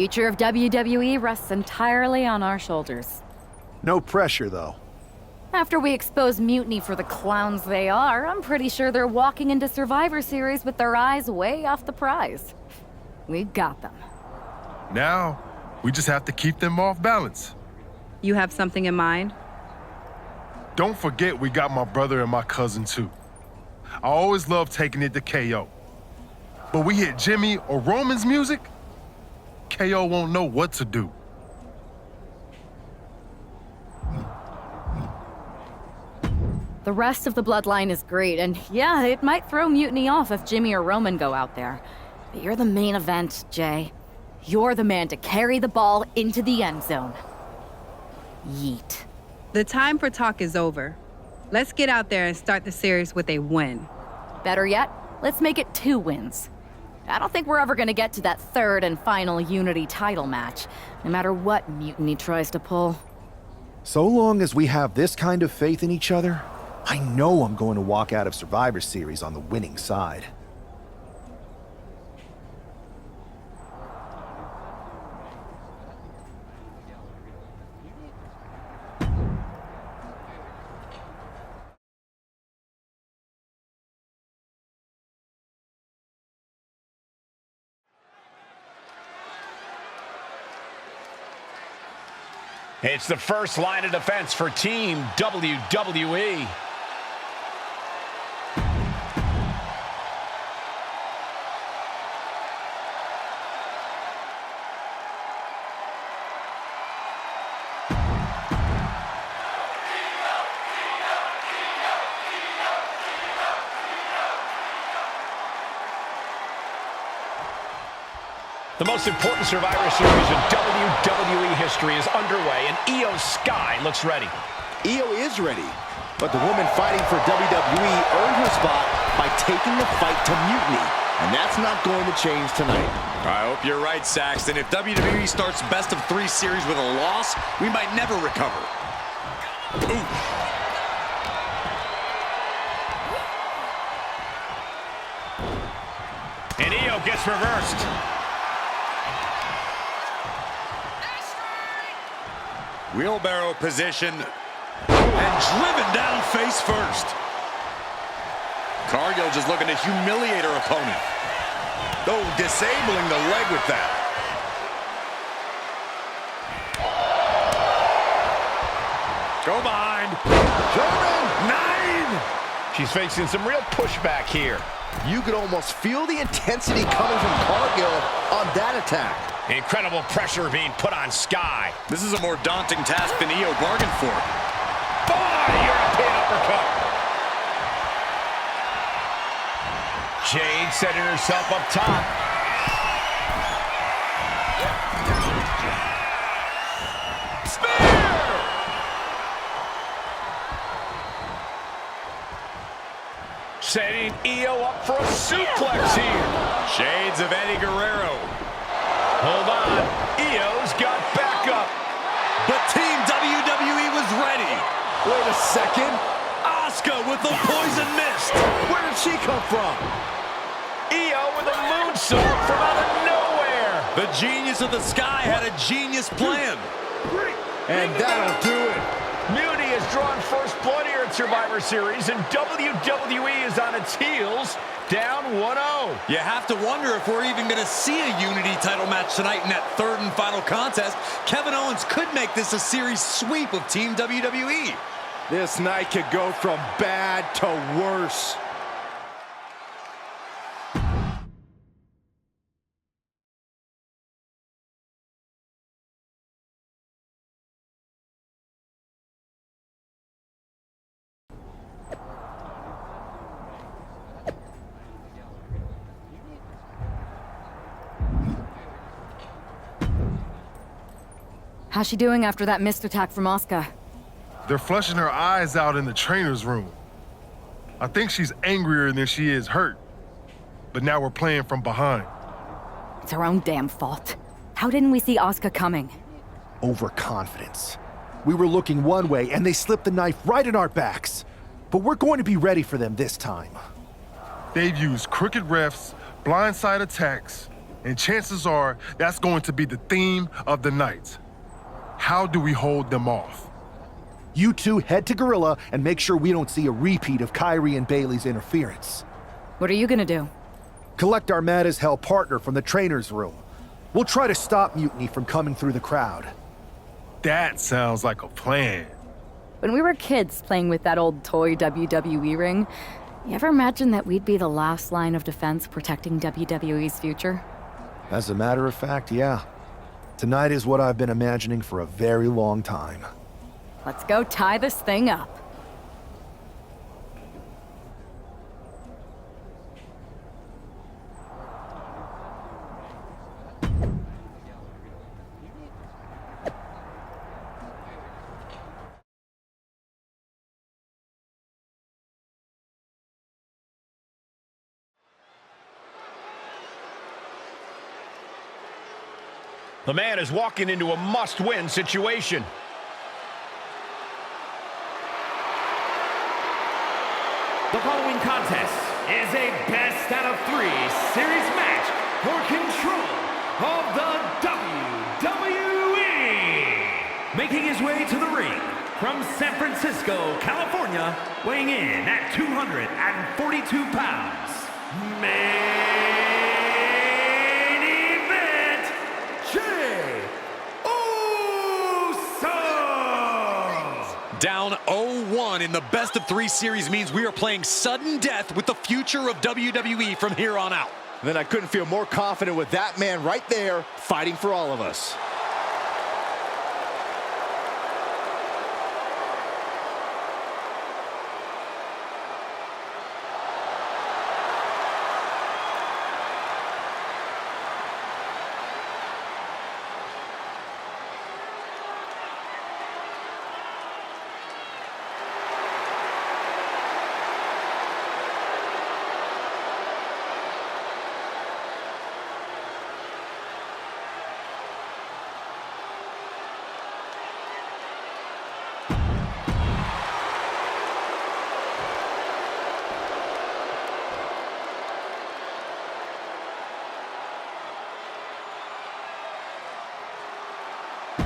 Future of WWE rests entirely on our shoulders. No pressure, though. After we expose Mutiny for the clowns they are, I'm pretty sure they're walking into Survivor Series with their eyes way off the prize. We got them. Now, we just have to keep them off balance. You have something in mind? Don't forget we got my brother and my cousin, too. I always love taking it to KO. But we hit Jimmy or Roman's music, KO won't know what to do. The rest of the bloodline is great, and yeah, it might throw Mutiny off if Jimmy or Roman go out there. But you're the main event, Jay. You're the man to carry the ball into the end zone. Yeet. The time for talk is over. Let's get out there and start the series with a win. Better yet, let's make it 2 wins. I don't think we're ever gonna get to that third and final Unity title match, no matter what Mutiny tries to pull. So long as we have this kind of faith in each other, I know I'm going to walk out of Survivor Series on the winning side. It's the first line of defense for Team WWE. The most important Survivor Series in WWE history is underway, and Io Sky looks ready. Io is ready, but the woman fighting for WWE earned her spot by taking the fight to Mutiny, and that's not going to change tonight. I hope you're right, Saxton. If WWE starts best of 3 series with a loss, we might never recover. Ooh. And Io gets reversed. Wheelbarrow position, and driven down face first. Cargill just looking to humiliate her opponent. Though disabling the leg with that. Go behind. German 9! She's facing some real pushback here. You could almost feel the intensity coming from Cargill on that attack. Incredible pressure being put on Sky. This is a more daunting task than Io bargained for. European uppercut. Jade setting herself up top. Spear! Setting Io up for a suplex here. Shades of Eddie Guerrero. Hold on. Io's got backup. But Team WWE was ready. Wait a second. Asuka with the poison mist. Where did she come from? Io with a moonsault from out of nowhere. The genius of the Sky had a genius plan. And that'll do it. Mutiny has drawn first blood here at Survivor Series, and WWE is on its heels, down 1-0. You have to wonder if we're even going to see a Unity title match tonight in that third and final contest. Kevin Owens could make this a series sweep of Team WWE. This night could go from bad to worse. How's she doing after that missed attack from Asuka? They're flushing her eyes out in the trainer's room. I think she's angrier than she is hurt. But now we're playing from behind. It's her own damn fault. How didn't we see Asuka coming? Overconfidence. We were looking one way and they slipped the knife right in our backs. But we're going to be ready for them this time. They've used crooked refs, blindside attacks, And chances are that's going to be the theme of the night. How do we hold them off? You two head to Gorilla and make sure we don't see a repeat of Kyrie and Bailey's interference. What are you gonna do? Collect our mad as hell partner from the trainer's room. We'll try to stop Mutiny from coming through the crowd. That sounds like a plan. When we were kids playing with that old toy WWE ring, you ever imagine that we'd be the last line of defense protecting WWE's future? As a matter of fact, yeah. Tonight is what I've been imagining for a very long time. Let's go tie this thing up. The man is walking into a must-win situation. The following contest is a best out of 3 series match for control of the WWE. Making his way to the ring from San Francisco, California, weighing in at 242 pounds. Main event, Jey Uso! Down 0-1 in the best of 3 series means we are playing sudden death with the future of WWE from here on out. Then I couldn't feel more confident with that man right there fighting for all of us.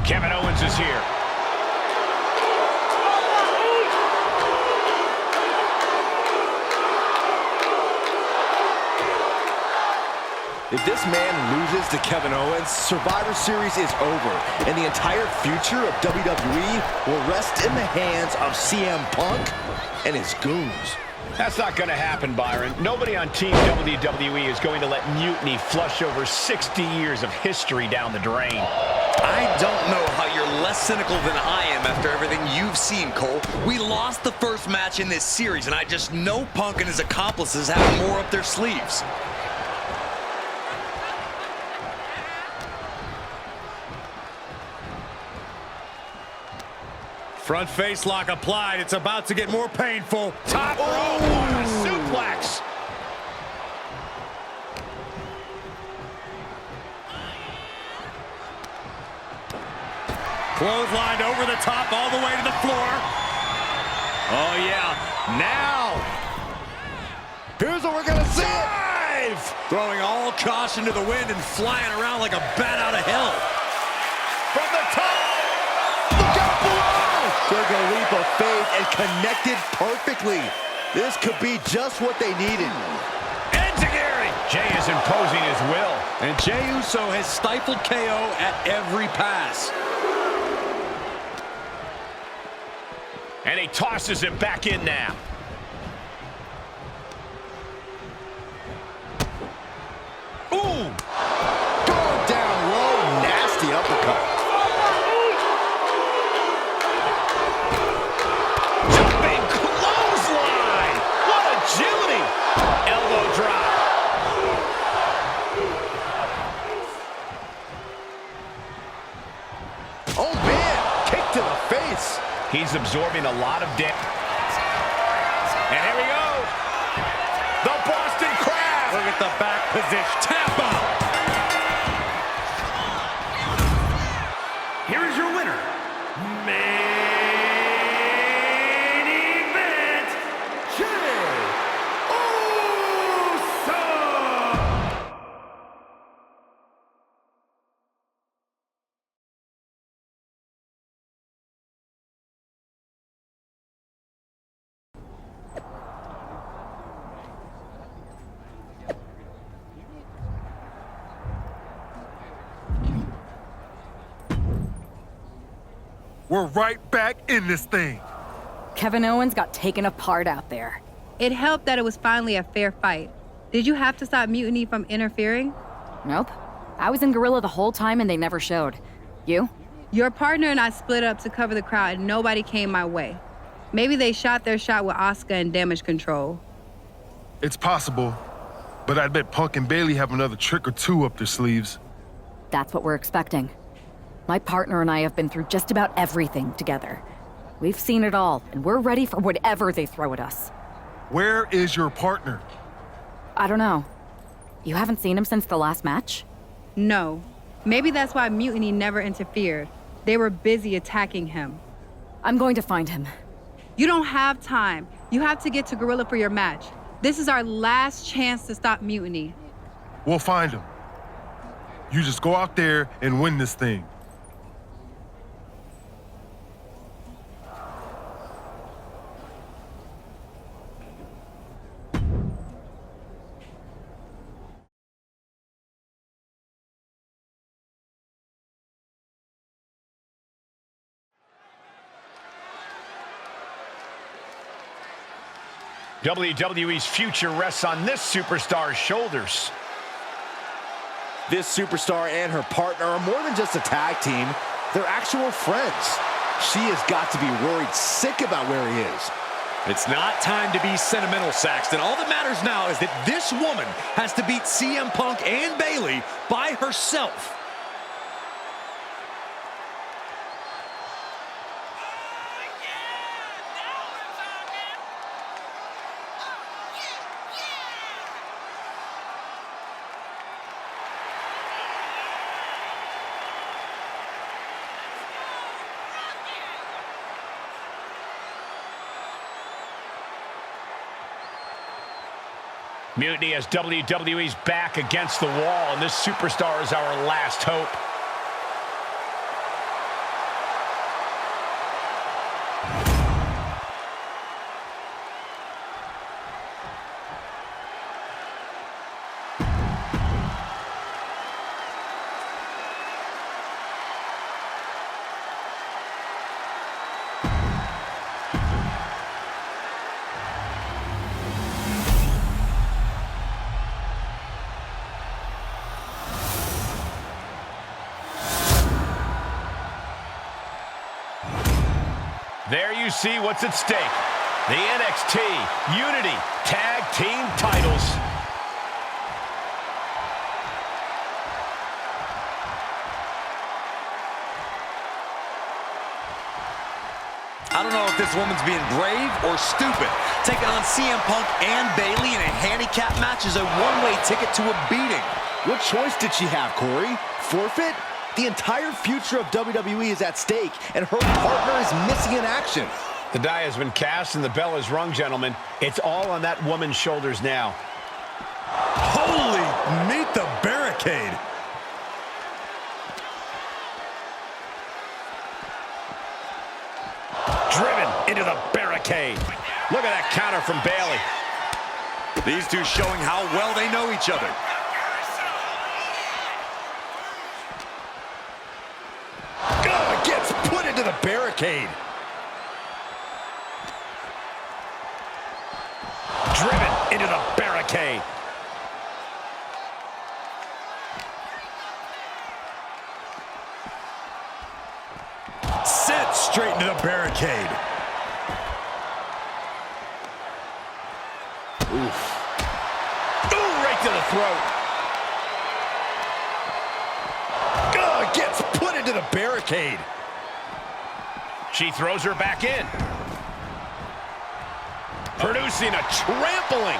Kevin Owens is here. If this man loses to Kevin Owens, Survivor Series is over, and the entire future of WWE will rest in the hands of CM Punk and his goons. That's not going to happen, Byron. Nobody on Team WWE is going to let Mutiny flush over 60 years of history down the drain. I don't know how you're less cynical than I am after everything you've seen, Cole. We lost the first match in this series, and I just know Punk and his accomplices have more up their sleeves. Front face lock applied. It's about to get more painful. Top rope, a suplex. Clotheslined over the top all the way to the floor. Oh, yeah. Now. Here's what we're gonna see. Dive! Throwing all caution to the wind and flying around like a bat out of hell. From the top. Look out below! Took a leap of faith and connected perfectly. This could be just what they needed. Enziguri. Jey is imposing his will. And Jey Uso has stifled KO at every pass. And he tosses it back in now. Ooh! Going down low, nasty uppercut. Jumping clothesline! What agility! Elbow drop. Oh man, kick to the face. He's absorbing a lot of damage. And here we go. The Boston Crab. Look at the back position. Tap out. Here is your winner, main event, Jey Uso! We're right back in this thing. Kevin Owens got taken apart out there. It helped that it was finally a fair fight. Did you have to stop Mutiny from interfering? Nope. I was in Gorilla the whole time and they never showed. You? Your partner and I split up to cover the crowd and nobody came my way. Maybe they shot their shot with Asuka and Damage Control. It's possible, but I bet Punk and Bailey have another trick or two up their sleeves. That's what we're expecting. My partner and I have been through just about everything together. We've seen it all, and we're ready for whatever they throw at us. Where is your partner? I don't know. You haven't seen him since the last match? No. Maybe that's why Mutiny never interfered. They were busy attacking him. I'm going to find him. You don't have time. You have to get to Gorilla for your match. This is our last chance to stop Mutiny. We'll find him. You just go out there and win this thing. WWE's future rests on this superstar's shoulders. This superstar and her partner are more than just a tag team. They're actual friends. She has got to be worried sick about where he is. It's not time to be sentimental, Saxton. All that matters now is that this woman has to beat CM Punk and Bailey by herself. Mutiny has WWE's back against the wall, and this superstar is our last hope. There you see what's at stake. The NXT Unity Tag Team titles. I don't know if this woman's being brave or stupid. Taking on CM Punk and Bailey in a handicap match is a one-way ticket to a beating. What choice did she have, Corey? Forfeit? The entire future of WWE is at stake, and her partner is missing in action. The die has been cast and the bell is rung, gentlemen. It's all on that woman's shoulders now. Holy, meet the barricade. Driven into the barricade. Look at that counter from Bailey. These two showing how well they know each other. Gets put into the barricade. Driven into the barricade. Sent straight into the barricade. Oof. Ooh, right to the throat. Gets put into the barricade. She throws her back in. Producing a trampling.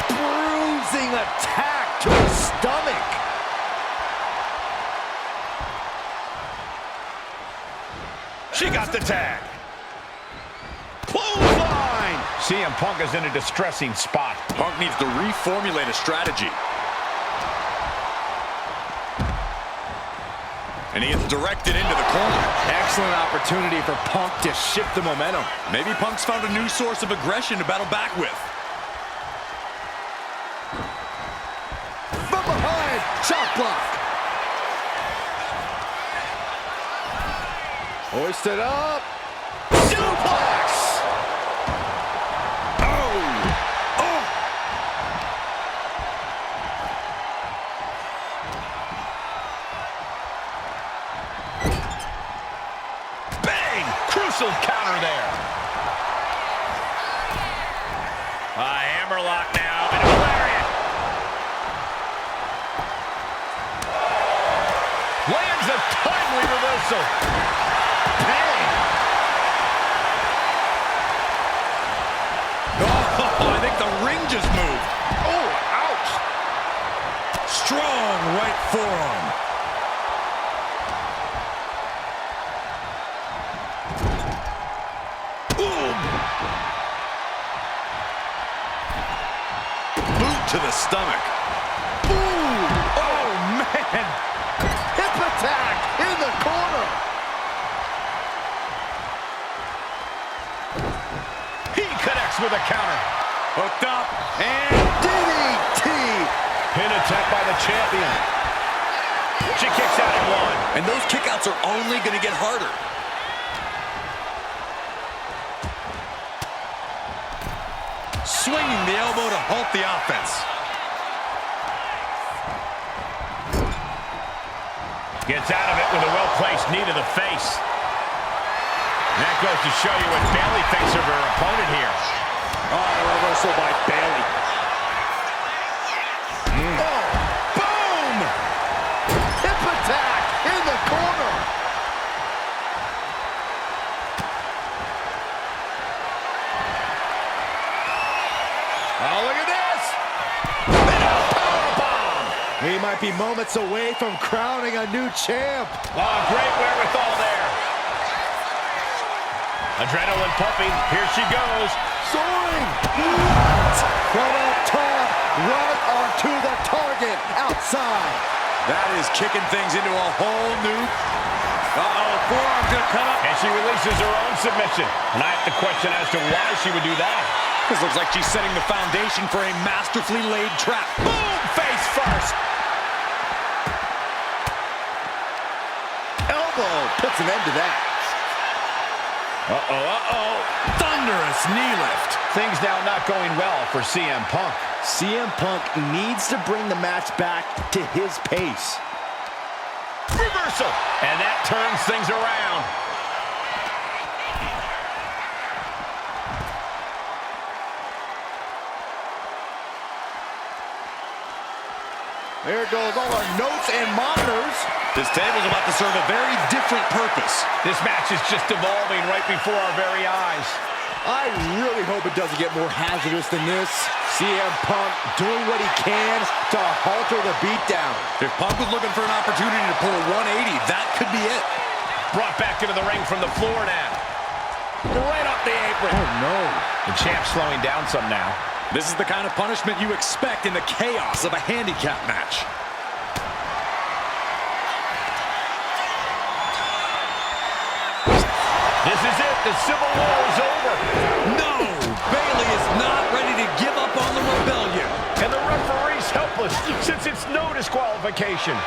Bruising attack to the stomach. She got the tag. Clothesline. CM Punk is in a distressing spot. Punk needs to reformulate a strategy. And he gets directed into the corner. Excellent opportunity for Punk to shift the momentum. Maybe Punk's found a new source of aggression to battle back with. chop block. Hoisted up. Suplex. Crucial counter there. Hammerlock now into a lariat. Lands a timely reversal. Bang. Oh, I think the ring just moved. Oh, ouch. Strong right forearm. To the stomach. Ooh. Oh, man. Hip attack in the corner. He connects with a counter. Hooked up and DDT. Pin attack by the champion. She kicks out at one. And those kickouts are only going to get harder. Swinging the elbow to halt the offense. Gets out of it with a well-placed knee to the face. And that goes to show you what Bayley thinks of her opponent here. Oh, reversal by Bayley. Oh, boom! Hip attack in the corner. Oh, look at this! And a powerbomb! He might be moments away from crowning a new champ. Oh, great wherewithal there. Adrenaline pumping. Here she goes. Soaring! What? From up top, right onto the target, outside. That is kicking things into a whole new... forearm's gonna come up. And she releases her own submission. And I have to question as to why she would do that. This looks like she's setting the foundation for a masterfully laid trap. Boom! Face first. Elbow puts an end to that. Thunderous knee lift. Things now not going well for CM Punk. CM Punk needs to bring the match back to his pace. Reversal. And that turns things around. There goes all our notes and monitors. This table's about to serve a very different purpose. This match is just evolving right before our very eyes. I really hope it doesn't get more hazardous than this. CM Punk doing what he can to halter the beatdown. If Punk was looking for an opportunity to pull a 180, that could be it. Brought back into the ring from the floor now. Right off the apron. Oh, no. The champ's slowing down some now. This is the kind of punishment you expect in the chaos of a handicap match. This is it. The Civil War is over. No! Bayley is not ready to give up on the rebellion. And the referee's helpless since it's no disqualification.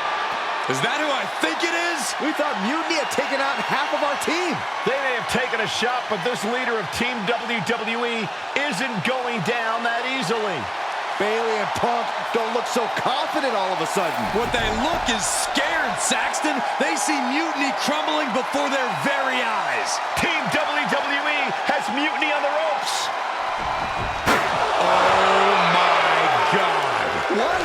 Is that who I think it is? We thought Mutiny had taken out half of our team. They may have taken a shot, but this leader of Team WWE isn't going down that easily. Bayley and Punk don't look so confident all of a sudden. What they look is scared, Saxton. They see Mutiny crumbling before their very eyes. Team WWE has Mutiny on the ropes. Oh, my God. What?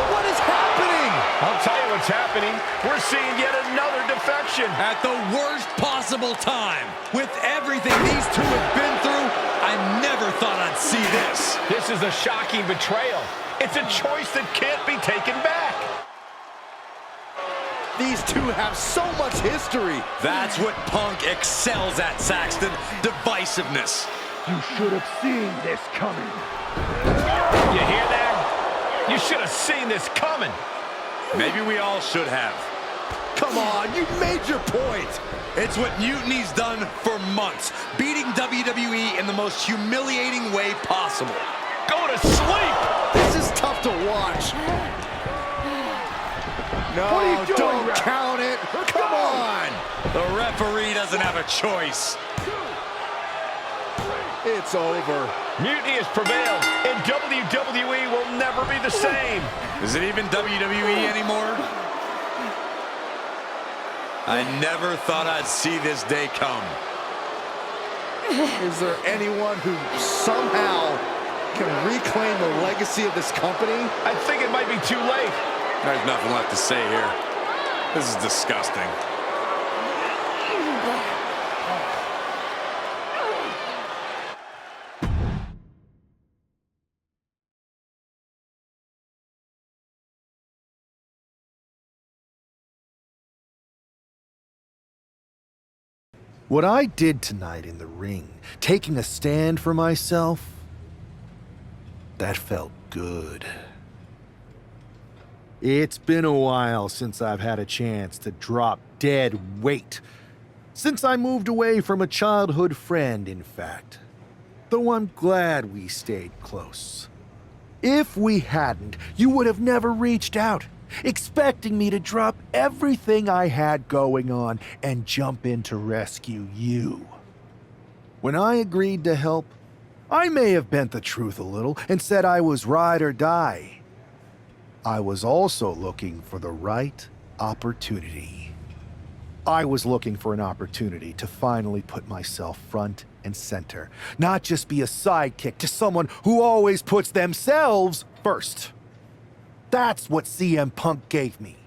What is happening? I'll tell you what's happening. We're seeing yet another defection. At the worst possible time. With everything these two have been through, I never thought I'd see this. This is a shocking betrayal. It's a choice that can't be taken back. These two have so much history. That's what Punk excels at, Saxton. Divisiveness. You should have seen this coming. You hear that? You should have seen this coming. Maybe we all should have. Come on, you made your point. It's what Mutiny's done for months, beating WWE in the most humiliating way possible. Go to sleep! This is tough to watch. No, What are you doing, don't ref? count it. Come on. The referee doesn't have a choice. It's over. Mutiny has prevailed, and WWE will never be the same. Is it even WWE anymore? I never thought I'd see this day come. Is there anyone who somehow can reclaim the legacy of this company? I think it might be too late. There's nothing left to say here. This is disgusting. What I did tonight in the ring, taking a stand for myself, that felt good. It's been a while since I've had a chance to drop dead weight. Since I moved away from a childhood friend, in fact. Though I'm glad we stayed close. If we hadn't, you would have never reached out, expecting me to drop everything I had going on and jump in to rescue you. When I agreed to help, I may have bent the truth a little and said I was ride or die. I was also looking for the right opportunity. I was looking for an opportunity to finally put myself front and center, not just be a sidekick to someone who always puts themselves first. That's what CM Punk gave me.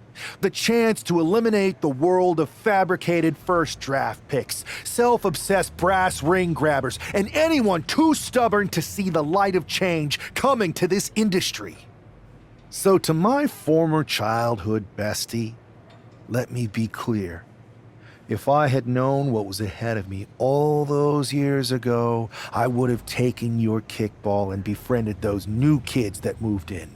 The chance to eliminate the world of fabricated first draft picks, self-obsessed brass ring grabbers, and anyone too stubborn to see the light of change coming to this industry. So to my former childhood bestie, let me be clear. If I had known what was ahead of me all those years ago, I would have taken your kickball and befriended those new kids that moved in.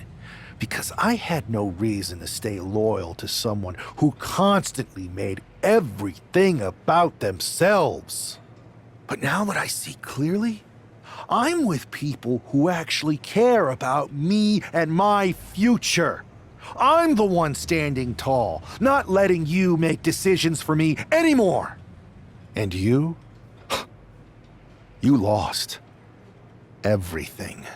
Because I had no reason to stay loyal to someone who constantly made everything about themselves. But now that I see clearly, I'm with people who actually care about me and my future. I'm the one standing tall, not letting you make decisions for me anymore. And you? You lost everything.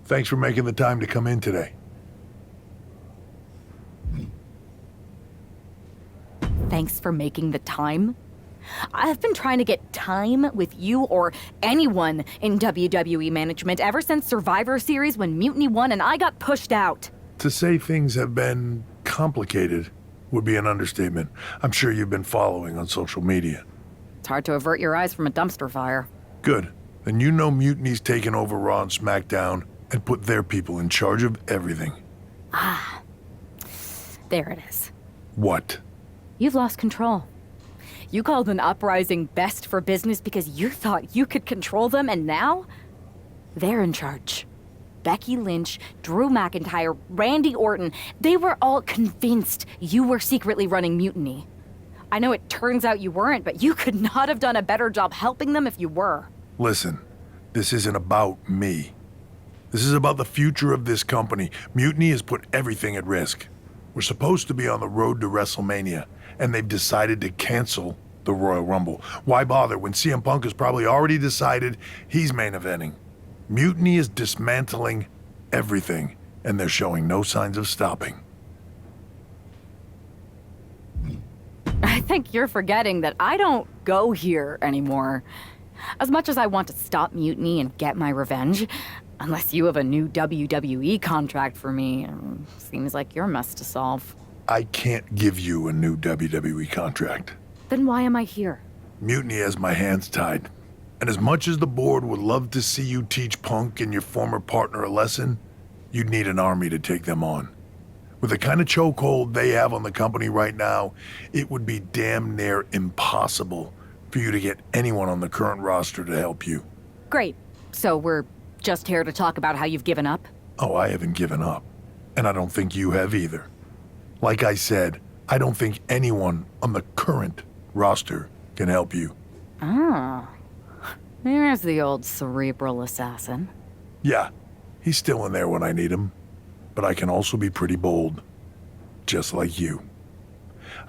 Thanks for making the time to come in today. Thanks for making the time. I've been trying to get time with you or anyone in WWE management ever since Survivor Series when Mutiny won and I got pushed out. To say things have been complicated would be an understatement. I'm sure you've been following on social media. It's hard to avert your eyes from a dumpster fire. Good. Then you know Mutiny's taken over Raw and SmackDown and put their people in charge of everything. Ah, there it is. What? You've lost control. You called an uprising best for business because you thought you could control them, and now they're in charge. Becky Lynch, Drew McIntyre, Randy Orton, they were all convinced you were secretly running Mutiny. I know it turns out you weren't, but you could not have done a better job helping them if you were. Listen, this isn't about me. This is about the future of this company. Mutiny has put everything at risk. We're supposed to be on the road to WrestleMania, and they've decided to cancel the Royal Rumble. Why bother when CM Punk has probably already decided he's main eventing? Mutiny is dismantling everything, and they're showing no signs of stopping. I think you're forgetting that I don't go here anymore. As much as I want to stop Mutiny and get my revenge, unless you have a new WWE contract for me, seems like your mess to solve. I can't give you a new WWE contract. Then why am I here? Mutiny has my hands tied. And as much as the board would love to see you teach Punk and your former partner a lesson, you'd need an army to take them on. With the kind of chokehold they have on the company right now, it would be damn near impossible for you to get anyone on the current roster to help you. Great. So we're just here to talk about how you've given up? Oh, I haven't given up. And I don't think you have either. Like I said, I don't think anyone on the current roster can help you. Oh. There's the old cerebral assassin. Yeah, he's still in there when I need him. But I can also be pretty bold. Just like you.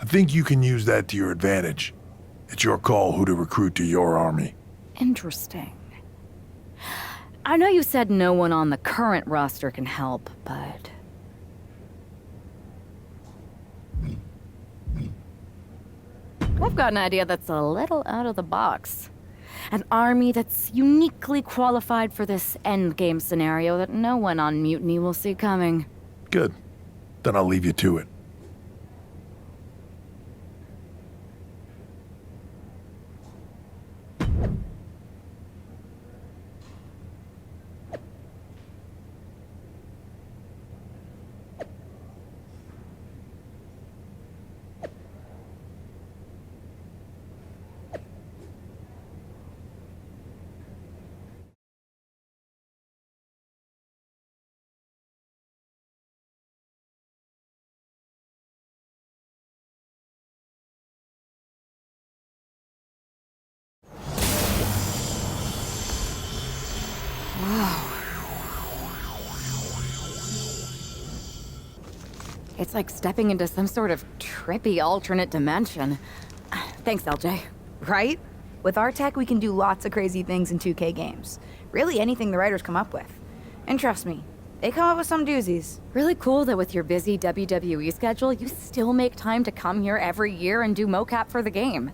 I think you can use that to your advantage. It's your call who to recruit to your army. Interesting. I know you said no one on the current roster can help, but... I've got an idea that's a little out of the box. An army that's uniquely qualified for this endgame scenario that no one on Mutiny will see coming. Good. Then I'll leave you to it. It's like stepping into some sort of trippy alternate dimension. Thanks, LJ. Right? With our tech, we can do lots of crazy things in 2K games. Really anything the writers come up with. And trust me, they come up with some doozies. Really cool that with your busy WWE schedule, you still make time to come here every year and do mocap for the game.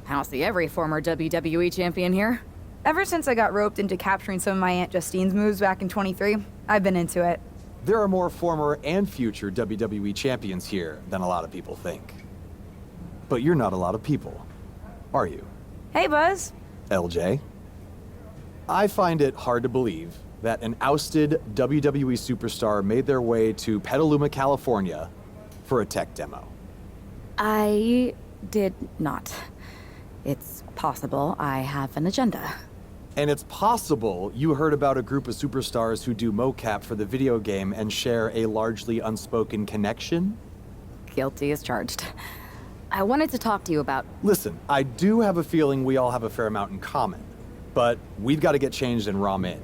I don't see every former WWE champion here. Ever since I got roped into capturing some of my Aunt Justine's moves back in 23, I've been into it. There are more former and future WWE champions here than a lot of people think. But you're not a lot of people, are you? Hey, Buzz. LJ? I find it hard to believe that an ousted WWE superstar made their way to Petaluma, California for a tech demo. I did not. It's possible I have an agenda. And it's possible you heard about a group of superstars who do mocap for the video game and share a largely unspoken connection? Guilty as charged. I wanted to talk to you about... Listen, I do have a feeling we all have a fair amount in common, but we've got to get changed and ROM in.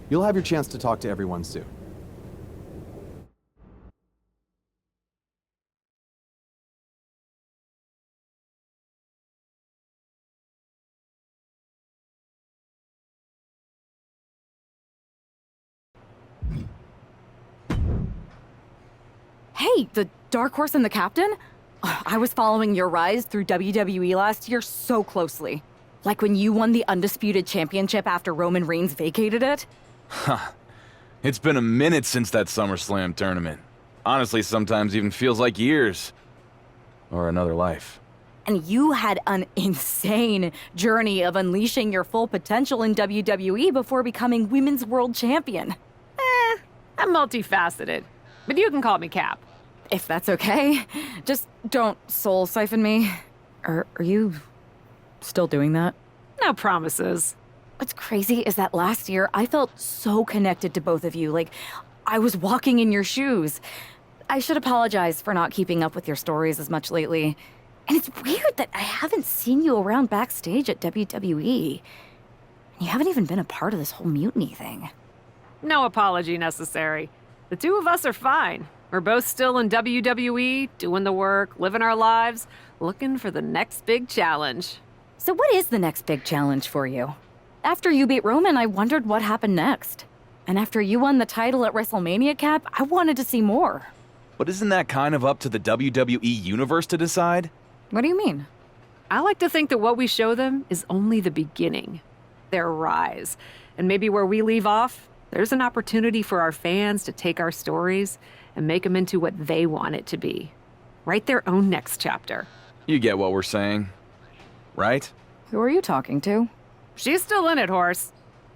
You'll have your chance to talk to everyone soon. Hey, the Dark Horse and the Captain? I was following your rise through WWE last year so closely. Like when you won the Undisputed Championship after Roman Reigns vacated it. Huh. It's been a minute since that SummerSlam tournament. Honestly, sometimes even feels like years. Or another life. And you had an insane journey of unleashing your full potential in WWE before becoming Women's World Champion. I'm multifaceted. But you can call me Cap. If that's okay. Just don't soul siphon me. Are you still doing that? No promises. What's crazy is that last year I felt so connected to both of you, like I was walking in your shoes. I should apologize for not keeping up with your stories as much lately. And it's weird that I haven't seen you around backstage at WWE. You haven't even been a part of this whole mutiny thing. No apology necessary. The two of us are fine. We're both still in WWE, doing the work, living our lives, looking for the next big challenge. So what is the next big challenge for you? After you beat Roman, I wondered what happened next. And after you won the title at WrestleMania, Cap, I wanted to see more. But isn't that kind of up to the WWE Universe to decide? What do you mean? I like to think that what we show them is only the beginning. Their rise. And maybe where we leave off, there's an opportunity for our fans to take our stories and make them into what they want it to be. Write their own next chapter. You get what we're saying, right? Who are you talking to? She's still in it, Horse.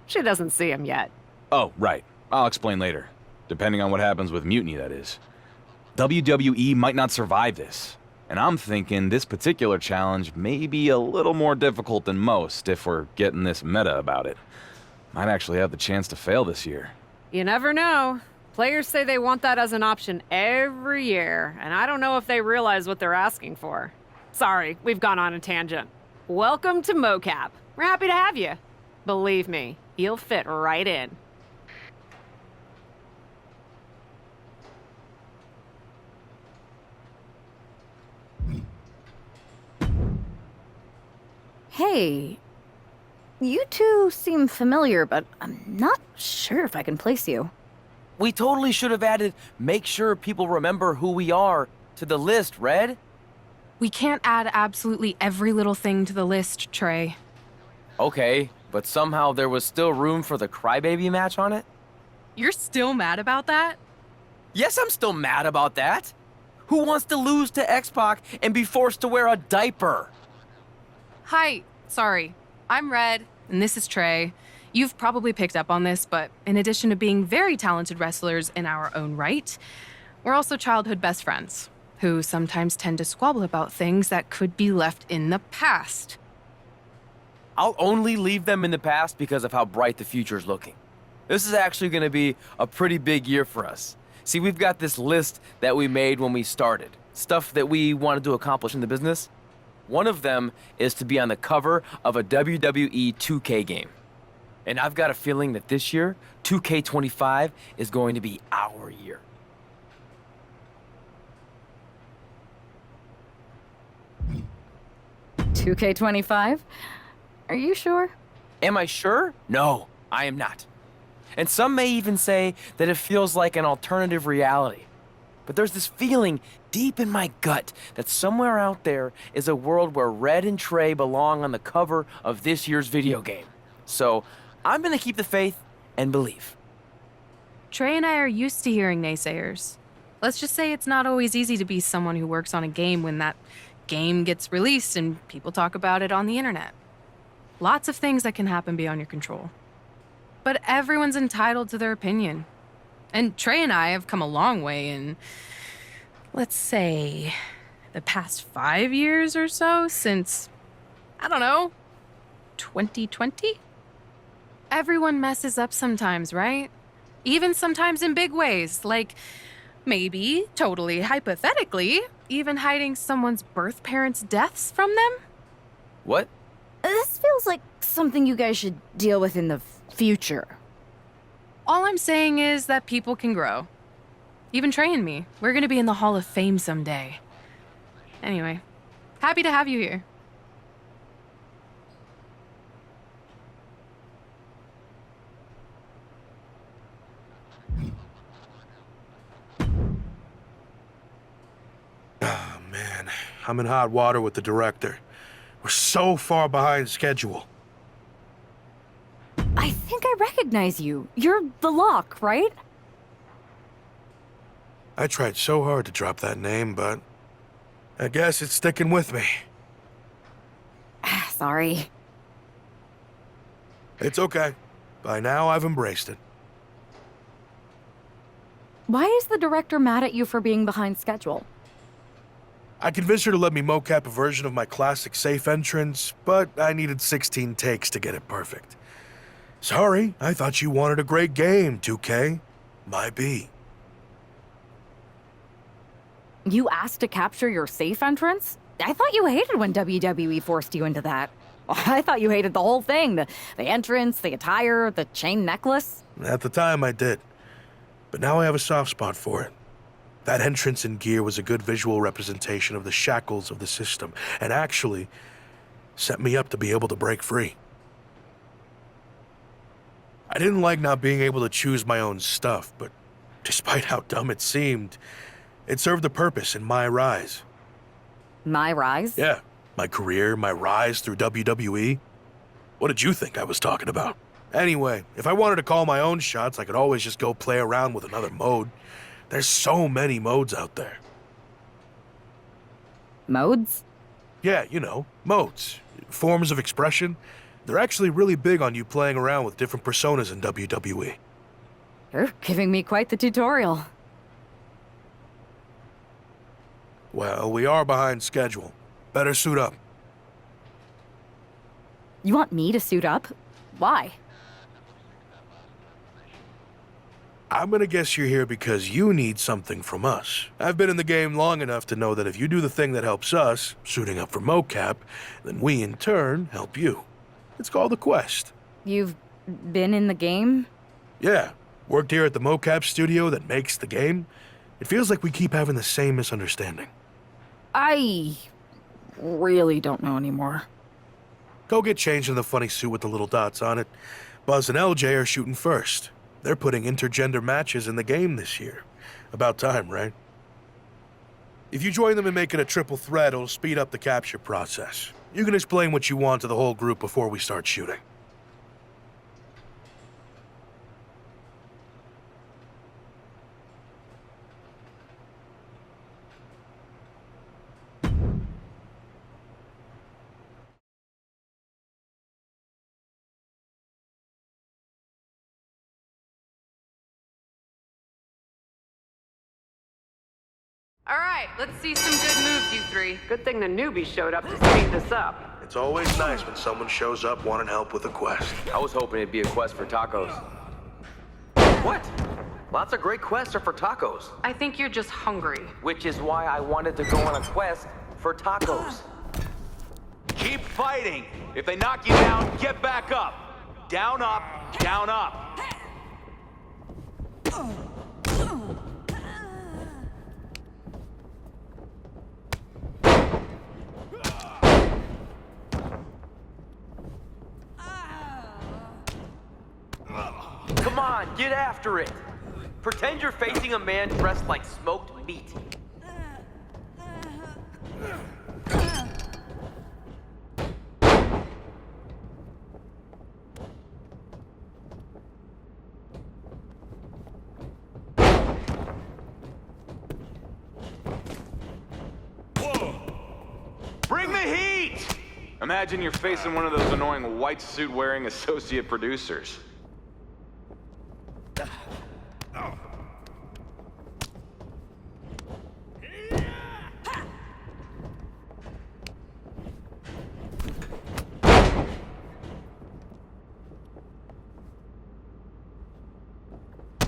She doesn't see him yet. Oh, right. I'll explain later. Depending on what happens with Mutiny, that is. WWE might not survive this. And I'm thinking this particular challenge may be a little more difficult than most if we're getting this meta about it. Might actually have the chance to fail this year. You never know. Players say they want that as an option every year, and I don't know if they realize what they're asking for. Sorry, we've gone on a tangent. Welcome to MoCap. We're happy to have you. Believe me, you'll fit right in. Hey, you two seem familiar, but I'm not sure if I can place you. We totally should have added make sure people remember who we are to the list, Red. We can't add absolutely every little thing to the list, Trey. Okay, but somehow there was still room for the Crybaby match on it? You're still mad about that? Yes, I'm still mad about that. Who wants to lose to X-Pac and be forced to wear a diaper? Hi, sorry. I'm Red, and this is Trey. You've probably picked up on this, but in addition to being very talented wrestlers in our own right, we're also childhood best friends, who sometimes tend to squabble about things that could be left in the past. I'll only leave them in the past because of how bright the future's looking. This is actually going to be a pretty big year for us. See, we've got this list that we made when we started, stuff that we wanted to accomplish in the business. One of them is to be on the cover of a WWE 2K game. And I've got a feeling that this year, 2K25 is going to be our year. $2K25? Are you sure? Am I sure? No, I am not. And some may even say that it feels like an alternative reality. But there's this feeling deep in my gut that somewhere out there is a world where Red and Trey belong on the cover of this year's video game. So I'm gonna keep the faith and believe. Trey and I are used to hearing naysayers. Let's just say it's not always easy to be someone who works on a game when that game gets released and people talk about it on the internet. Lots of things that can happen beyond your control. But everyone's entitled to their opinion. And Trey and I have come a long way in, let's say, the past 5 years or so since, I don't know, 2020? Everyone messes up sometimes, right? Even sometimes in big ways, like maybe, totally hypothetically, even hiding someone's birth parents' deaths from them? What? This feels like something you guys should deal with in the future. All I'm saying is that people can grow. Even Trey and me. We're gonna be in the Hall of Fame someday. Anyway, happy to have you here. Oh, man. I'm in hot water with the director. We're so far behind schedule. I think I recognize you. You're the Lock, right? I tried so hard to drop that name, but I guess it's sticking with me. Sorry. It's okay. By now, I've embraced it. Why is the director mad at you for being behind schedule? I convinced her to let me mocap a version of my classic safe entrance, but I needed 16 takes to get it perfect. Sorry, I thought you wanted a great game, 2K. My B. You asked to capture your safe entrance? I thought you hated when WWE forced you into that. I thought you hated the whole thing. The entrance, the attire, the chain necklace. At the time, I did. But now I have a soft spot for it. That entrance and gear was a good visual representation of the shackles of the system, and actually set me up to be able to break free. I didn't like not being able to choose my own stuff, but despite how dumb it seemed, it served a purpose in MyRise. MyRise? Yeah, my career, my rise through WWE. What did you think I was talking about? Anyway, if I wanted to call my own shots, I could always just go play around with another mode. There's so many modes out there. Modes? Yeah, you know, modes. Forms of expression. They're actually really big on you playing around with different personas in WWE. You're giving me quite the tutorial. Well, we are behind schedule. Better suit up. You want me to suit up? Why? I'm gonna guess you're here because you need something from us. I've been in the game long enough to know that if you do the thing that helps us, suiting up for mocap, then we in turn help you. It's called a quest. You've been in the game? Yeah, worked here at the mocap studio that makes the game. It feels like we keep having the same misunderstanding. I really don't know anymore. Go get changed in the funny suit with the little dots on it. Buzz and LJ are shooting first. They're putting intergender matches in the game this year. About time, right? If you join them in making a triple threat, it'll speed up the capture process. You can explain what you want to the whole group before we start shooting. All right, let's see some good moves, you three. Good thing the newbie showed up to speed this up. It's always nice when someone shows up wanting help with a quest. I was hoping it'd be a quest for tacos. What? Lots of great quests are for tacos. I think you're just hungry. Which is why I wanted to go on a quest for tacos. Keep fighting. If they knock you down, get back up. Down, up, down, up. Come on, get after it. Pretend you're facing a man dressed like smoked meat. Bring the heat! Imagine you're facing one of those annoying white suit wearing associate producers.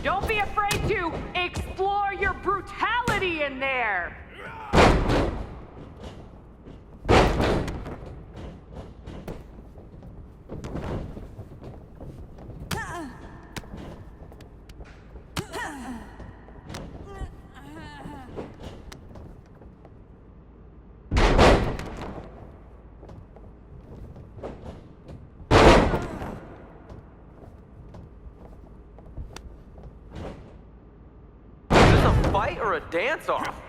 Don't be afraid to explore your brutality in there. Fight or a dance-off?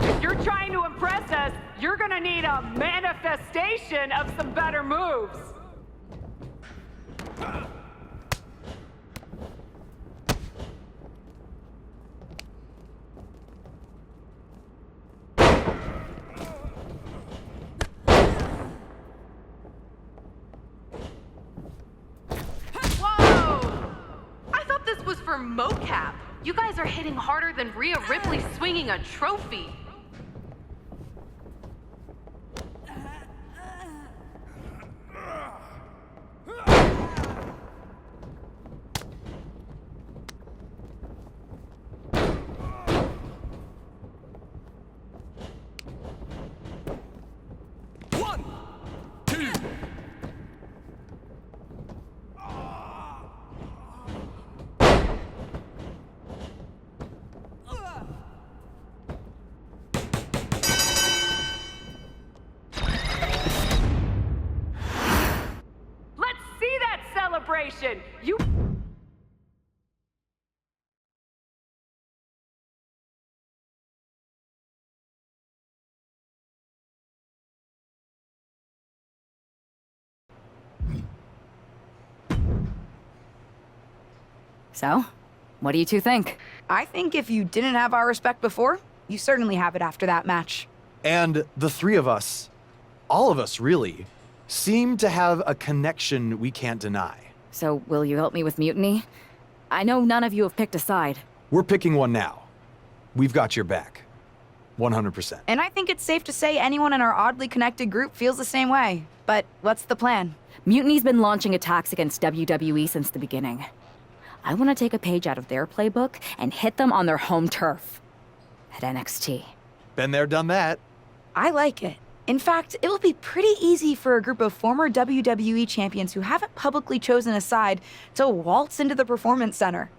If you're trying to impress us, you're gonna need a manifestation of some better moves. Whoa! I thought this was for mocap. You guys are hitting harder than Rhea Ripley swinging a trophy. Celebration! You... So, what do you two think? I think if you didn't have our respect before, you certainly have it after that match. And the three of us all of us really, seem to have a connection we can't deny. So, will you help me with Mutiny? I know none of you have picked a side. We're picking one now. We've got your back. 100%. And I think it's safe to say anyone in our oddly connected group feels the same way. But what's the plan? Mutiny's been launching attacks against WWE since the beginning. I want to take a page out of their playbook and hit them on their home turf. At NXT. Been there, done that. I like it. In fact, it will be pretty easy for a group of former WWE champions who haven't publicly chosen a side to waltz into the Performance Center.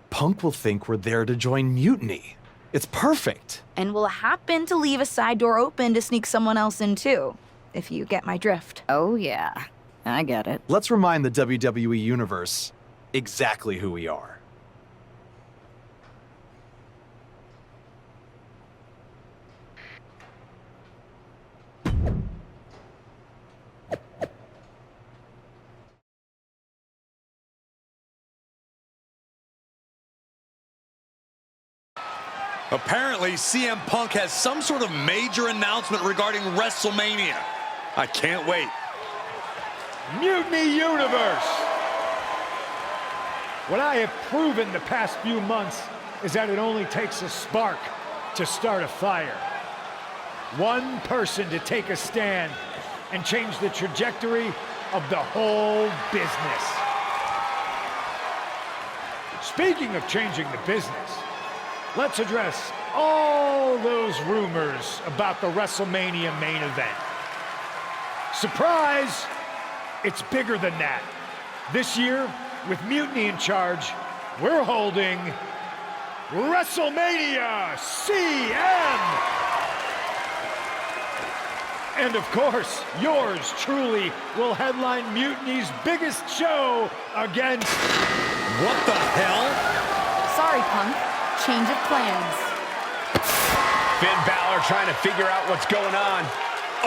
Punk will think we're there to join Mutiny. It's perfect. And we'll happen to leave a side door open to sneak someone else in too, if you get my drift. Oh yeah, I get it. Let's remind the WWE Universe exactly who we are. Apparently, CM Punk has some sort of major announcement regarding WrestleMania. I can't wait. Mutiny Universe! What I have proven the past few months is that it only takes a spark to start a fire. One person to take a stand and change the trajectory of the whole business. Speaking of changing the business, let's address all those rumors about the WrestleMania main event. Surprise! It's bigger than that. This year, with Mutiny in charge, we're holding WrestleMania CM! And of course, yours truly will headline Mutiny's biggest show against... What the hell? Sorry, Punk. Change of plans. Finn Balor trying to figure out what's going on.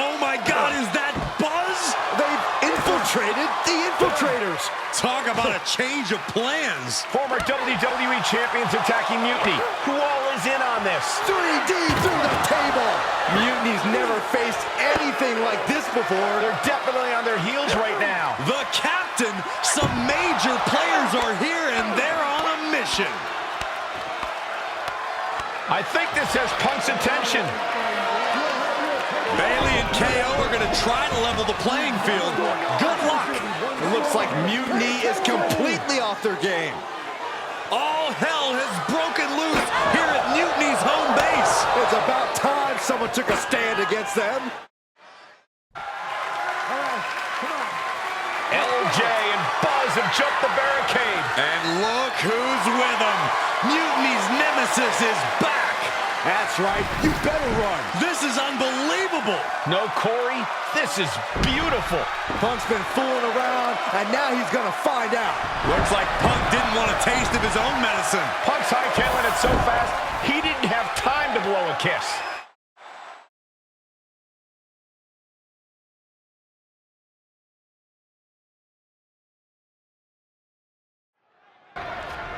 Oh my God, is that Buzz? They've infiltrated the infiltrators. Talk about a change of plans. Former WWE champions attacking Mutiny. Who all is in on this? 3D through the table. Mutiny's never faced anything like this before. They're definitely on their heels right now. The captain, some major players are here and they're on a mission. I think this has Punk's attention. Bailey and KO are going to try to level the playing field. Good luck. It looks like Mutiny is completely off their game. All hell has broken loose here at Mutiny's home base. It's about time someone took a stand against them. LJ and Buzz have jumped the barricade. And look who's with them. Mutiny's nemesis is back. That's right. You better run. This is unbelievable. No, Corey, this is beautiful. Punk's been fooling around, and now he's going to find out. Looks like Punk didn't want a taste of his own medicine. Punk's hightailing it so fast, he didn't have time to blow a kiss.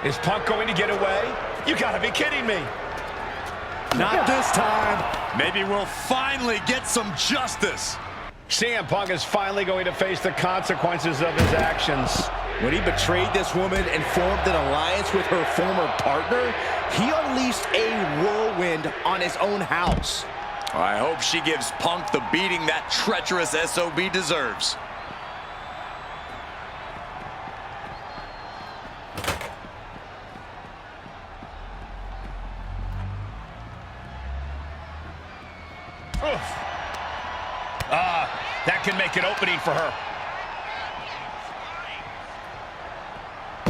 Is Punk going to get away? You gotta be kidding me. Not this time. Maybe we'll finally get some justice. CM Punk is finally going to face the consequences of his actions. When he betrayed this woman and formed an alliance with her former partner, he unleashed a whirlwind on his own house. I hope she gives Punk the beating that treacherous SOB deserves. That can make an opening for her.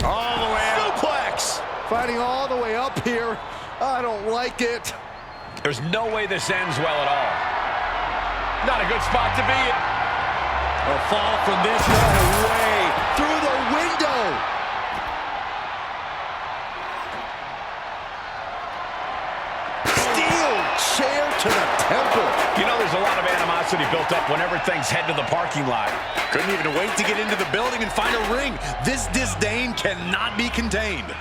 All the way up. Suplex! Fighting all the way up here. I don't like it. There's no way this ends well at all. Not a good spot to be in. A fall from this no way. Through the window. Steel chair to the temple. You know there's a lot of animosity built up whenever things head to the parking lot. Couldn't even wait to get into the building and find a ring. This disdain cannot be contained.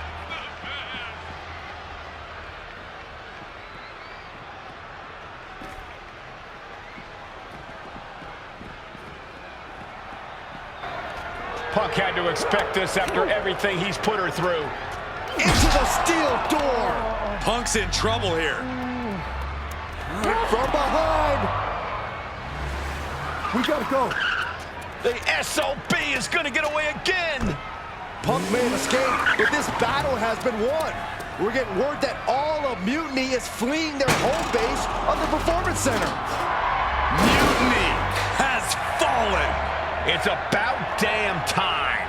Punk had to expect this after everything he's put her through. Into the steel door. Punk's in trouble here. From behind. We gotta go. The SOB is gonna get away again. Punk may have escaped, but this battle has been won. We're getting word that all of Mutiny is fleeing their home base of the Performance Center. Mutiny has fallen. It's about damn time.